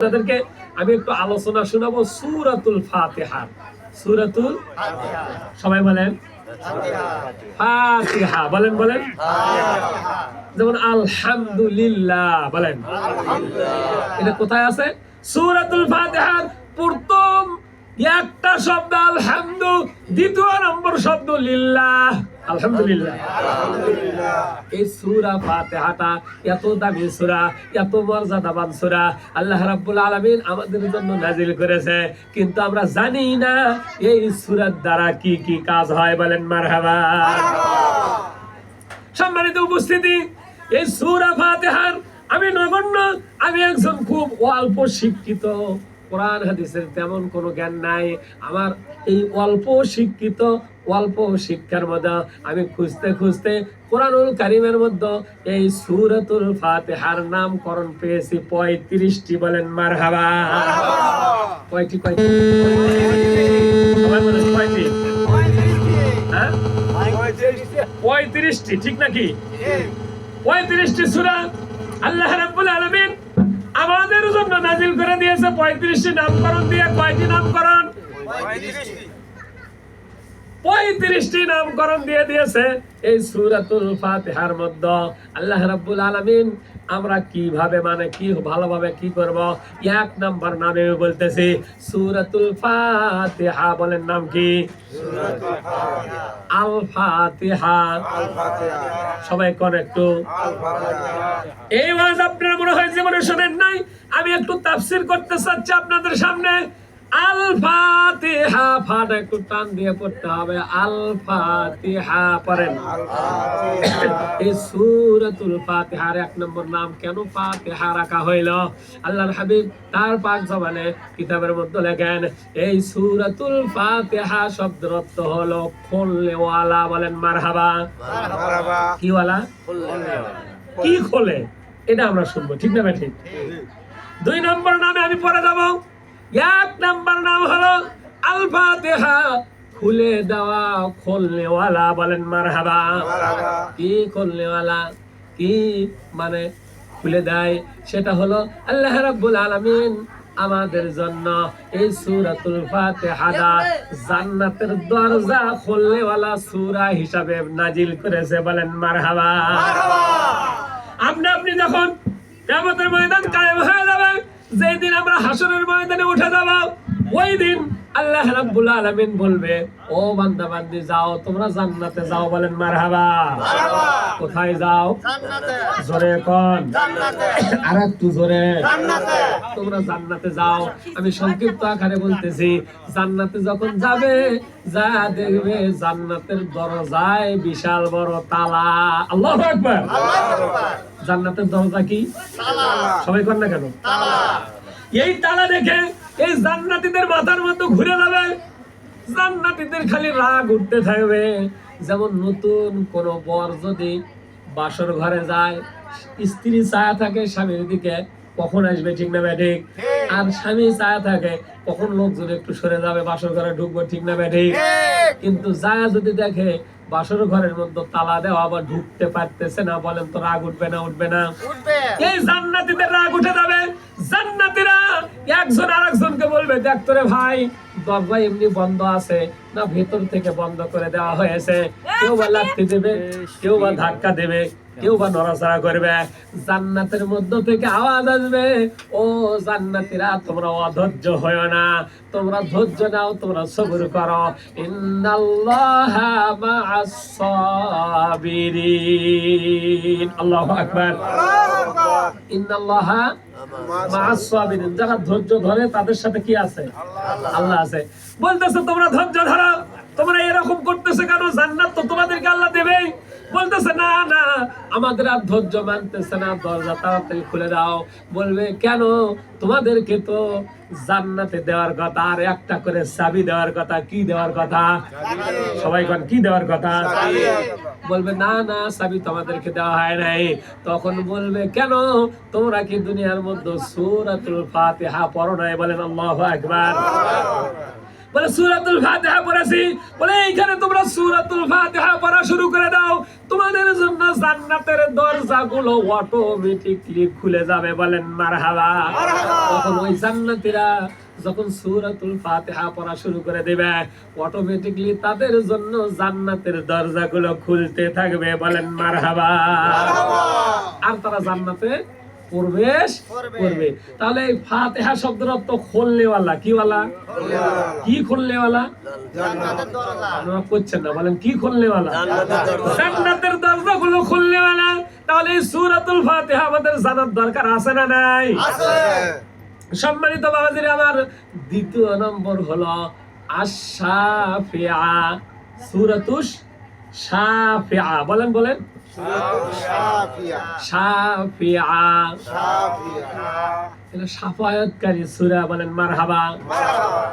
আপনাদেরকে আমি একটু আলোচনা শোনাবো সূরাতুল ফাতিহা। সূরাতুল সবাই বলেন ফাতিহা, বলেন বলেন। যেমন আলহামদুলিল্লাহ বলেন, এটা কোথায় আছে? সূরাতুল ফাতিহার প্রথম একটা শব্দ আলহামদু, দ্বিতীয় নম্বর শব্দ লিল্লাহ, আলহামদুলিল্লাহ। এই সূরা ফাতিহাটা এত দামি সূরা, এত মর্যাদাবান সূরা আল্লাহ রাব্বুল আলামিন আমাদের জন্য নাজিল করেছে, কিন্তু আমরা জানি না এই সূরার দ্বারা কি কি কাজ হয়। বলেন মারহাবা। সম্মানিত উপস্থিতি, এই সূরা ফাতিহার আমি নগণ্য, আমি একজন খুব অল্প শিক্ষিত, কোরআন হাদিসের তেমন কোনো জ্ঞান নাই আমার। এই অল্প শিক্ষিত, অল্প শিক্ষার মধ্যে আমি খুঁজতে খুঁজতে কোরআনুল কারীমের মধ্যে এই সূরাতুল ফাতিহার নামকরণ পেয়েছি 35টি। বলেন মারহাবা। কয়টি? কয়টি? সবাই বলেন কয়টি? হ্যাঁ, 35টি, ঠিক নাকি? 35টি সূরা আল্লাহ রাব্বুল আলামিন আমাদের জন্য নাজিল করে দিয়েছে। 35টি নামকরণ দিয়ে কয়টি নামকরণ? 35টি নামকরণ দিয়ে দিয়েছে এই সূরাতুল ফাতিহার মধ্যে। আল্লাহ রাব্বুল আলামিন আমরা কিভাবে মানে কি ভালোভাবে কি করব, এক নাম্বার নামে বলতেছি সূরাতুল ফাতিহা। বলেন নাম কি? আল ফাতিহা। সবাই কোন একটু এই ওয়াজ আপনারা মনে হয় জীবনে শুনেন নাই, আমি একটু তাফসীর করতে চাচ্ছি আপনাদের সামনে। আল ফাতিহা, ফাটা একটু টান দিয়ে পড়তে হবে। আল ফাতিহা পড়েন। এই সূরাতুল ফাতিহার এক নম্বর নাম কেন ফাতিহা রাখা হইল? আল্লাহর হাবিব তার পাক জবানে কিতাবের মধ্যে লেখেন, এই সূরাতুল ফাতিহা শব্দের অর্থ হলো খোলনেওয়ালা। বলেন মারহাবা। কি ওয়ালা? কি খোলে, এটা আমরা শুনবো, ঠিক না ঠিক? 2 নম্বর নামে আমি পড়ে যাব। এক নাম্বার নাম হলো আল ফাতিহা, খুলে দেওয়া, খোলনেওয়ালা। বলেন মারহাবা। কি খোলনেওয়ালা? কি মানে খুলে দেয়? সেটা হলো আল্লাহ রাব্বুল আলামিন আমাদের জন্য এই সূরাতুল ফাতিহা জান্নাতের দরজা খোলনেওয়ালা সূরা হিসাবে নাজিল করেছে। বলেন মারহাবা। আপনি যখন কিয়ামতের ময়দান কায়েম হয়ে যাবে, যেই দিন আমরা হাসরের ময়দানে উঠে যাব, ওই দিন আল্লাহ রাব্বুল আলামিন বলবে, ও বান্দা বান্দি যাও, তোমরা জান্নাতে যাও। বলেন মারহাবা। কোথায় যাও? জান্নাতে। জোরে কোন? জান্নাতে। আর একটু জোরে। জান্নাতে। তোমরা জান্নাতে যাও। আমি সংক্ষিপ্ত আকারে বলতেছি, জান্নাতে যখন যাবে, যা দেখবে জান্নাতের দরজায় বিশাল বড় তালা। আল্লাহু আকবার। আল্লাহু আকবার। জান্নাতের দরজা কি? তালা। সবাই কোন না কেন? তালা। এই তালা দেখে এই জান্নাতীদের মাথার মধ্যে ঘুরে যাবে। জান্নাতীদের খালি রাগ উঠতে থাকবে। যেমন নতুন কোন বর যদি বাসর ঘরে যায়, স্ত্রী চায়া থাকে স্বামীর দিকে কখন আসবে, ঠিক না ঠিক? আর স্বামী চায়া থাকে কখন লোকজন একটু সরে যাবে, বাসর ঘরে ঢুকবো, ঠিক না ঠিক? কিন্তু যায় যদি দেখে বাসর ঘরের মধ্যে তালা দেওয়া, আবার ঢুকতে পারতেছে না, বলেন তো রাগ উঠবে না? উঠবে না? এই জান্নাতীদের রাগ উঠে যাবে। জান্নাতীরা একজন আরেকজনকে বলবে, দেখ তোরে ভাই, দরজা এমনি বন্ধ আছে না ভেতর থেকে বন্ধ করে দেওয়া হয়েছে? কেউ বা লাথি দেবে, কেউ বা ধাক্কা দেবে, কেউ বা নড়াচড়া করবে। জান্নাতের মধ্য থেকে আওয়াজ আসবে, ও জান্নাতীরা, তোমরা অধৈর্য হয়ো না, তোমরা ধৈর্য নাও, তোমরা সবর করো। ইন্নাল্লাহা মা'আস সাবিরিন। আল্লাহু আকবার। ইন্নাল্লাহা মা'আস সাবিরিন। যারা ধৈর্য ধরে তাদের সাথে কি আছে? আল্লাহ আছে। বলতেছে তোমরা ধৈর্য ধরো, তোমরা এরকম করতেছে কেন? জান্নাত তো তোমাদেরকে আল্লাহ দেবেই। বলতেছে না না, আমাদের আর ধৈর্য মানতেছে না, দরজা তাড়াতাড়ি খুলে দাও। বলবে কেন? তোমাদেরকে তো জান্নাতে দেওয়ার কথা, আর একটা করে চাবি দেওয়ার কথা। কি দেওয়ার কথা? সবাই কোন কি দেওয়ার কথা? বলবে না না, চাবি তোমাদেরকে দেওয়া হয় নাই। তখন বলবে কেন? তোমরা কি দুনিয়ার মধ্যে সূরাতুল ফাতিহা পড়ো নাই? বলেন আল্লাহু আকবার। বলে সূরাতুল ফাতিহা পড়েছি। বলে এইখানে তোমরা সূরাতুল ফাতিহা পড়া শুরু করে দাও, তোমাদের জন্য জান্নাতের দরজাগুলো অটোমেটিকলি খুলে যাবে। বলেন মারহাবা। তখন ওই জান্নাতীরা যখন সূরাতুল ফাতিহা পড়া শুরু করে দেবে, অটোমেটিকলি তাদের জন্য জান্নাতের দরজাগুলো খুলতে থাকবে। বলেন মারহাবা। আর তারা জান্নাতে প্রবেশ করবে। তাহলে এই ফাতিহা শব্দের অর্থ খুলনেওয়ালা। কি ওয়ালা? কি খুলনেওয়ালা? আপনারা করছেন না, বলেন কি খুলনেওয়ালা? জান্নাতের দরজাগুলো খুলনেওয়ালা। তাহলে এই সূরাতুল ফাতিহা আমাদের জানার দরকার আছে না নাই? সম্মানিত বাবাজির আমার, দ্বিতীয় নম্বর হলো আশ-শাফিআ, সূরাতুশ শাফিআ। বলেন বলেন শাফিআ, এটা শাফায়াতকারী সূরা। বলেন মারহাবা।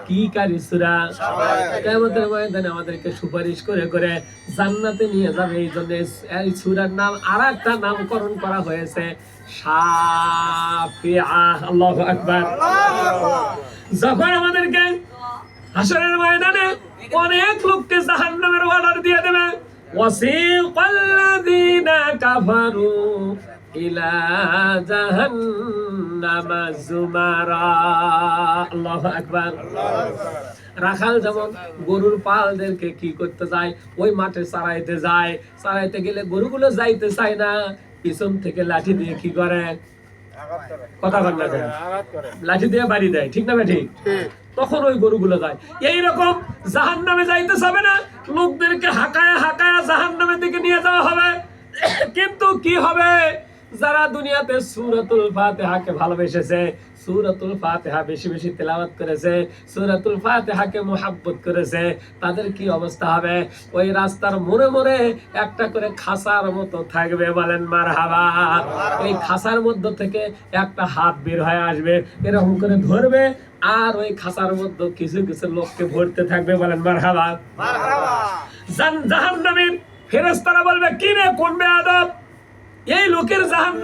কি কারী সূরা? কিয়ামতের ময়দানে আমাদেরকে সুপারিশ করে করে জান্নাতে নিয়ে যাবে। এই জন্য এই সূরার নাম আরেকটা নামকরণ করা হয়েছে শাফিআ। আল্লাহু আকবার। যখন আমাদেরকে হাশরের ময়দানে অনেক লোককে জাহান্নামের অর্ডার দিয়ে দেবে, ওয়াসিকাল্লাযীনা কাফারু ইলা জাহান্নামা যুমারা। আল্লাহু আকবার। রাখাল যেমন গরুর পালদেরকে কি করতে যায়, ওই মাঠে চড়াইতে যায়, চড়াইতে গেলে গরুগুলো যাইতে চায় না, পিছন থেকে লাঠি দিয়ে কি করে? কথা বল না, লাঠি দিয়ে বাড়ি দেয়। ঠিক না ঠিক? তখন ওই গরুগুলো যায়। এইরকম জাহান্নামে যাইতে চাবে না, লোকদেরকে হাঁকায়া হাঁকায়া জাহান্নামের দিকে নিয়ে যাওয়া হবে। কিন্তু কি হবে? যারা দুনিয়াতে সূরাতুল ফাতিহাকে ভালোবেসেছে, সূরাতুল ফাতিহা বেশি বেশি তেলাওয়াত করেছে, সূরাতুল ফাতিহাকে মুহাব্বত করেছে, তাদের কি অবস্থা হবে? ওই রাস্তার মোড়ে মোড়ে একটা করে খাসার মতো থাকবে। বলেন মারহাবা। এই খাসার মধ্যে থেকে একটা হাত বের হয়ে আসবে, এরকম করে ধরবে, আর ওই খাসার মধ্যে কিছু কিছু লোককে ভরতে থাকবে। বলেন মারহাবা। জাহান্নামের ফেরেশতারা বলবে, কি রে কোন বেয়াদব, এই লোকের জাহান্নাম